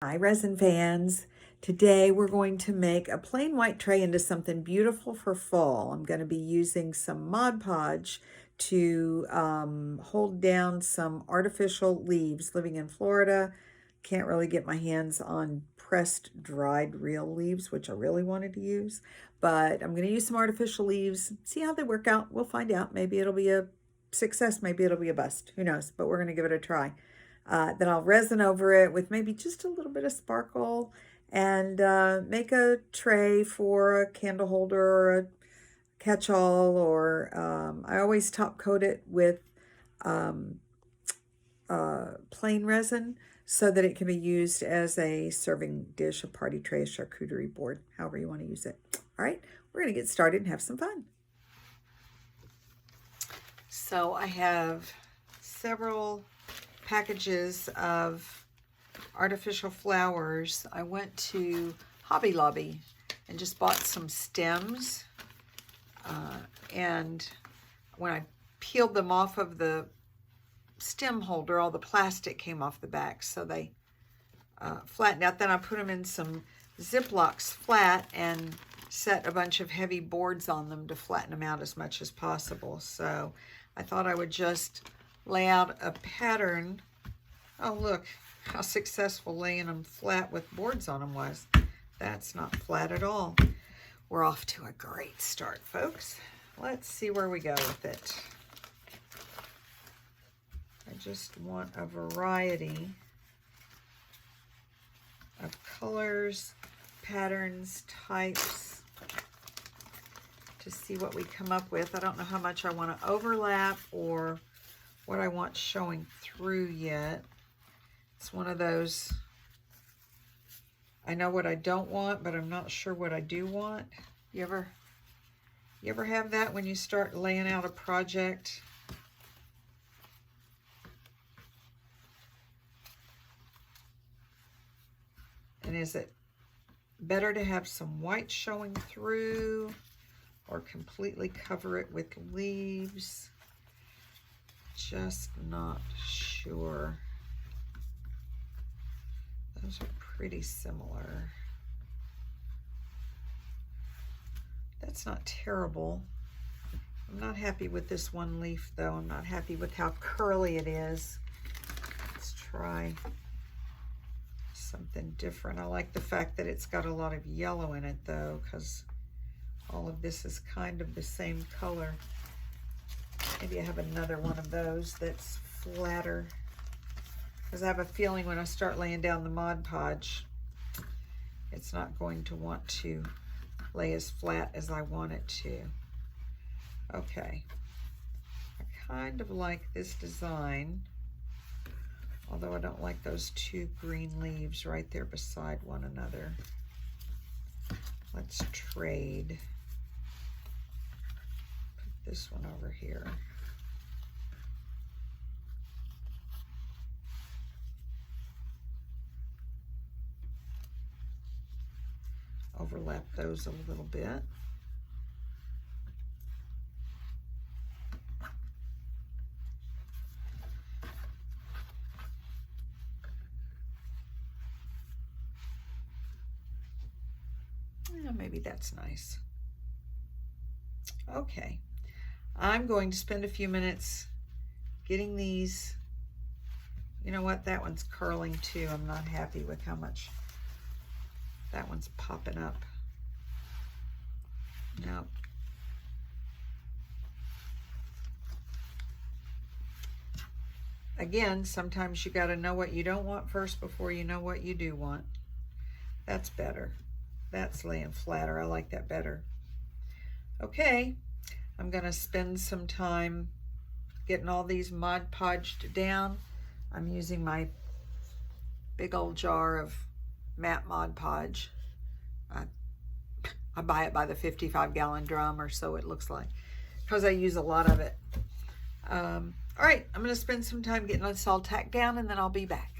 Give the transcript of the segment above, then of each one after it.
Hi, resin fans. Today we're going to make a plain white tray into something beautiful for fall. I'm going to be using some Mod Podge to hold down some artificial leaves. Living in Florida, can't really get my hands on pressed, dried, real leaves, which I really wanted to use. But I'm going to use some artificial leaves, see how they work out. We'll find out. Maybe it'll be a success, maybe it'll be a bust. Who knows? But we're going to give it a try. Then I'll resin over it with maybe just a little bit of sparkle and make a tray for a candle holder or a catch-all, or I always top coat it with plain resin so that it can be used as a serving dish, a party tray, a charcuterie board, however you want to use it. All right, we're going to get started and have some fun. So I have several packages of artificial flowers. I went to Hobby Lobby and just bought some stems, and when I peeled them off of the stem holder, all the plastic came off the back, so they flattened out. Then I put them in some Ziplocs flat and set a bunch of heavy boards on them to flatten them out as much as possible. So I thought I would just lay out a pattern. Oh, look how successful laying them flat with boards on them was. That's not flat at all. We're off to a great start, folks. Let's see where we go with it. I just want a variety of colors, patterns, types to see what we come up with. I don't know how much I want to overlap or what I want showing through yet. It's one of those, I know what I don't want, but I'm not sure what I do want. You ever have that when you start laying out a project? And is it better to have some white showing through or completely cover it with leaves? Just not sure. Those are pretty similar. That's not terrible. I'm not happy with this one leaf though. I'm not happy with how curly it is. Let's try something different. I like the fact that it's got a lot of yellow in it though, because all of this is kind of the same color. Maybe I have another one of those that's flatter, because I have a feeling when I start laying down the Mod Podge, it's not going to want to lay as flat as I want it to. Okay, I kind of like this design, although I don't like those two green leaves right there beside one another. Let's trade. Put this one over here. Overlap those a little bit. Yeah, maybe that's nice. Okay, I'm going to spend a few minutes getting these. You know what? That one's curling too. I'm not happy with how much that one's popping up. Nope. Again, sometimes you got to know what you don't want first before you know what you do want. That's better. That's laying flatter. I like that better. Okay, I'm going to spend some time getting all these Mod Podged down. I'm using my big old jar of matte Mod Podge. I buy it by the 55-gallon drum, or so it looks like, because I use a lot of it. All right, I'm going to spend some time getting this all tacked down, and then I'll be back.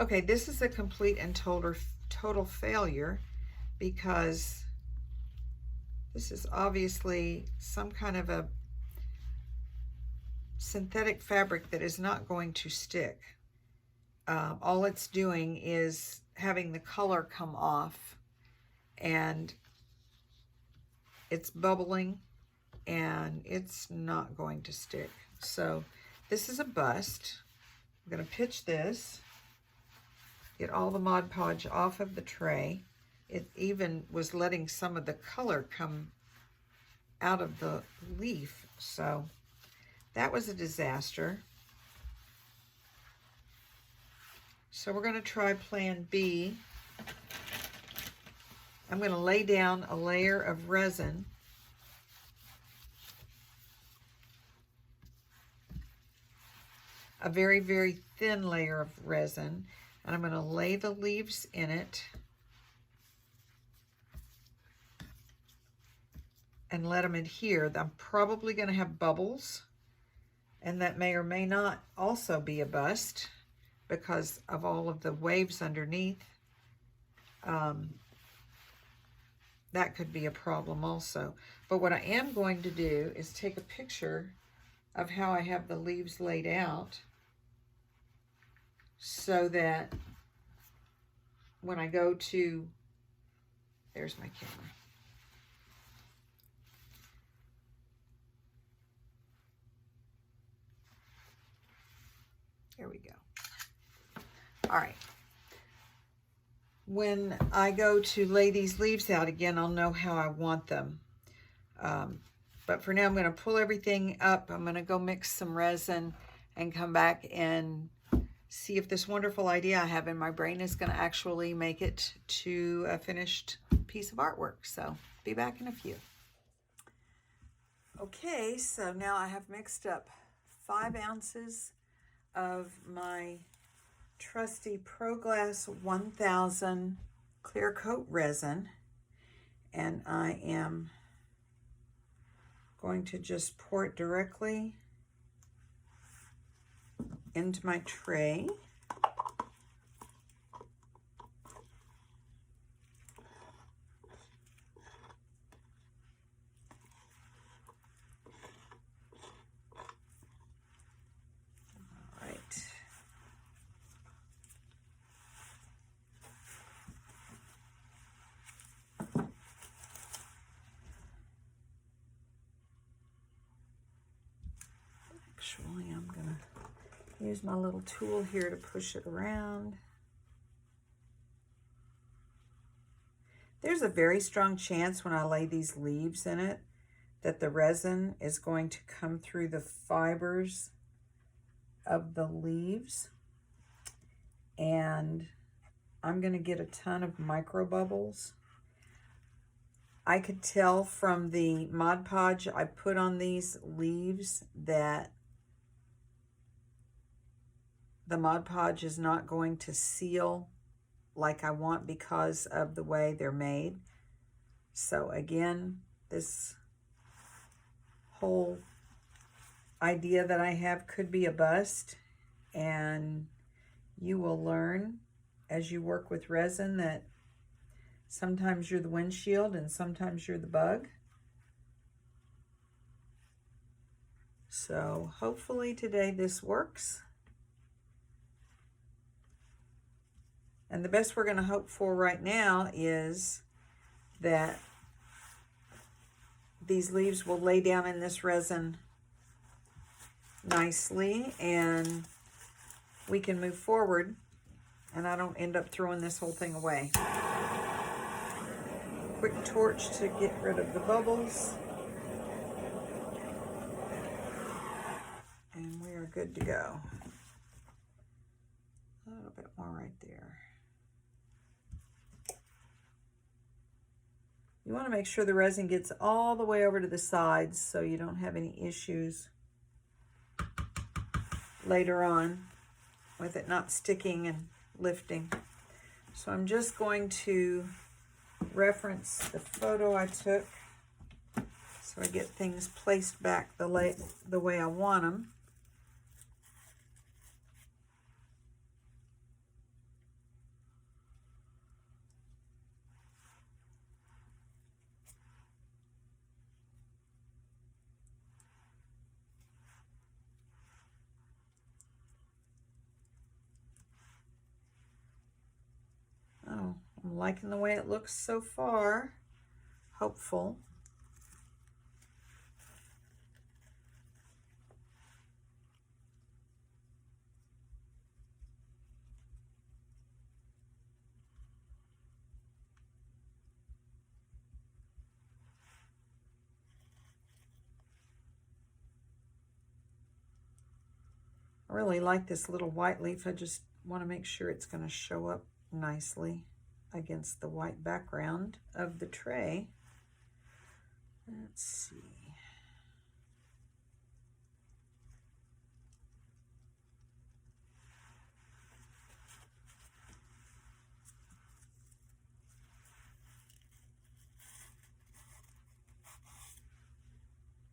Okay, this is a complete and total failure because this is obviously some kind of a synthetic fabric that is not going to stick. All it's doing is having the color come off, and it's bubbling, and it's not going to stick. So this is a bust. I'm going to pitch this, get all the Mod Podge off of the tray. It even was letting some of the color come out of the leaf, so that was a disaster. So we're going to try plan B. I'm going to lay down a layer of resin. A very, very thin layer of resin. And I'm going to lay the leaves in it and let them adhere. I'm probably going to have bubbles, and that may or may not also be a bust because of all of the waves underneath. That could be a problem also. But what I am going to do is take a picture of how I have the leaves laid out so that when I go to, there's my camera. There we go. All right. When I go to lay these leaves out again, I'll know how I want them. But for now, I'm going to pull everything up. I'm going to go mix some resin and come back and see if this wonderful idea I have in my brain is going to actually make it to a finished piece of artwork. So be back in a few. Okay, so now I have mixed up 5 ounces of my trusty ProGlas 1000 clear coat resin, and I am going to just pour it directly into my tray. Actually, I'm gonna use my little tool here to push it around. There's a very strong chance when I lay these leaves in it that the resin is going to come through the fibers of the leaves, and I'm gonna get a ton of micro bubbles. I could tell from the Mod Podge I put on these leaves that the Mod Podge is not going to seal like I want because of the way they're made. So again, this whole idea that I have could be a bust, and you will learn as you work with resin that sometimes you're the windshield and sometimes you're the bug. So hopefully today this works. And the best we're going to hope for right now is that these leaves will lay down in this resin nicely and we can move forward and I don't end up throwing this whole thing away. Quick torch to get rid of the bubbles. And we are good to go. A little bit more right there. You want to make sure the resin gets all the way over to the sides so you don't have any issues later on with it not sticking and lifting. So I'm just going to reference the photo I took so I get things placed back the way I want them. liking the way it looks so far. Hopeful. I really like this little white leaf. I just want to make sure it's going to show up nicely against the white background of the tray. Let's see.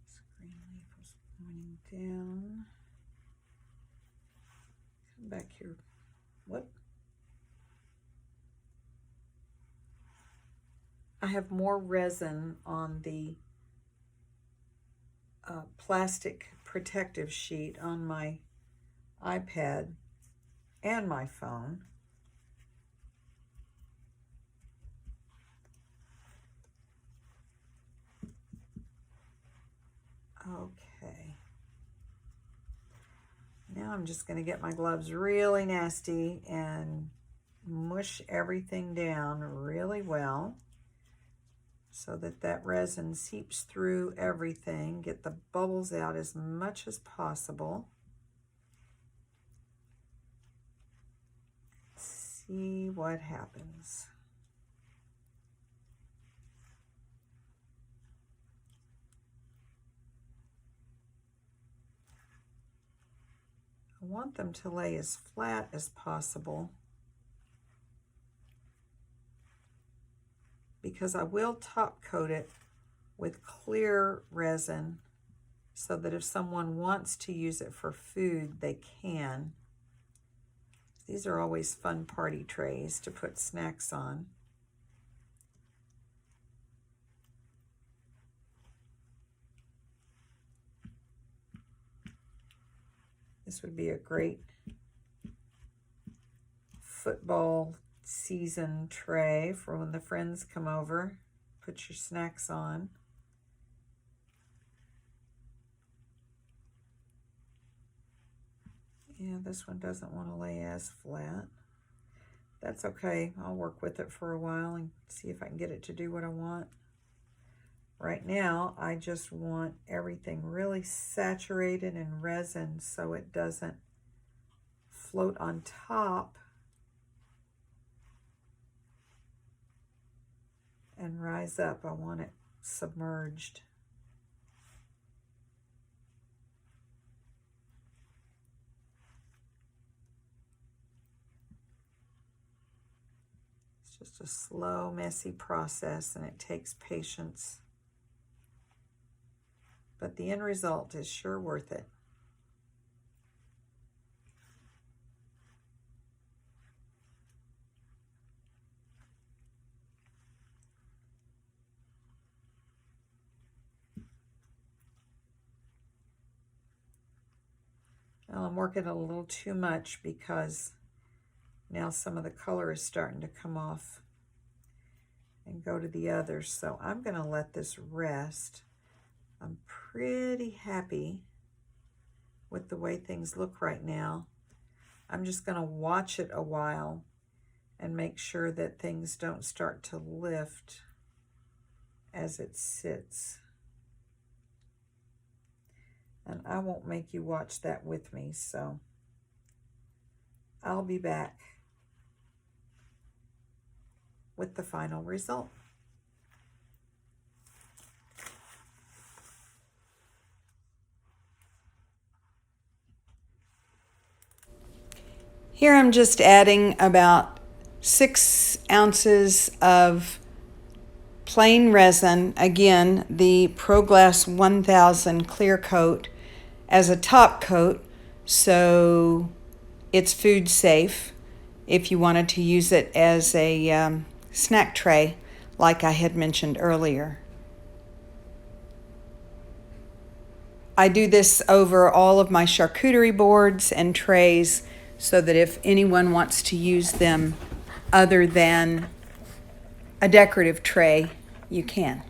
This green leaf was pointing down. Come back here. What? I have more resin on the plastic protective sheet on my iPad and my phone. Okay. Now I'm just going to get my gloves really nasty and mush everything down really well so that that resin seeps through everything. Get the bubbles out as much as possible. See what happens. I want them to lay as flat as possible because I will top coat it with clear resin so that if someone wants to use it for food, they can. These are always fun party trays to put snacks on. This would be a great football season tray for when the friends come over. Put your snacks on. Yeah, this one doesn't want to lay as flat. That's okay. I'll work with it for a while and see if I can get it to do what I want. Right now, I just want everything really saturated in resin so it doesn't float on top and rise up. I want it submerged. It's just a slow, messy process, and it takes patience. But the end result is sure worth it. Well, I'm working a little too much because now some of the color is starting to come off and go to the others. So I'm going to let this rest. I'm pretty happy with the way things look right now. I'm just going to watch it a while and make sure that things don't start to lift as it sits. And I won't make you watch that with me, so I'll be back with the final result. Here I'm just adding about 6 ounces of plain resin, again, the ProGlas 1000 clear coat as a top coat, so it's food safe if you wanted to use it as a snack tray like I had mentioned earlier. I do this over all of my charcuterie boards and trays so that if anyone wants to use them other than a decorative tray, you can.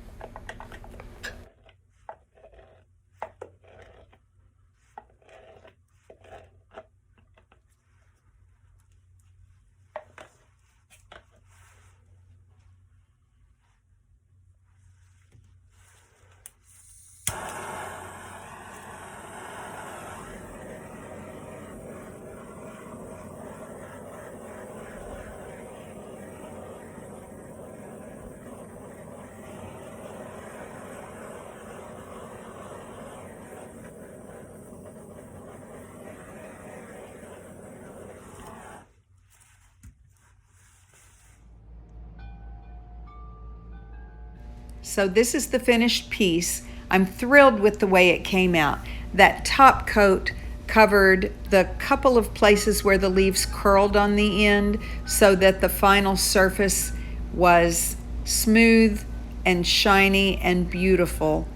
So this is the finished piece. I'm thrilled with the way it came out. That top coat covered the couple of places where the leaves curled on the end so that the final surface was smooth and shiny and beautiful.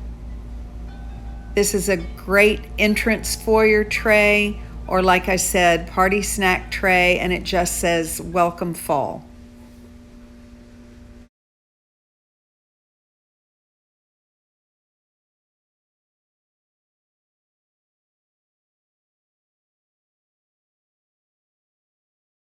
This is a great entrance foyer tray, or like I said, party snack tray, and it just says welcome fall.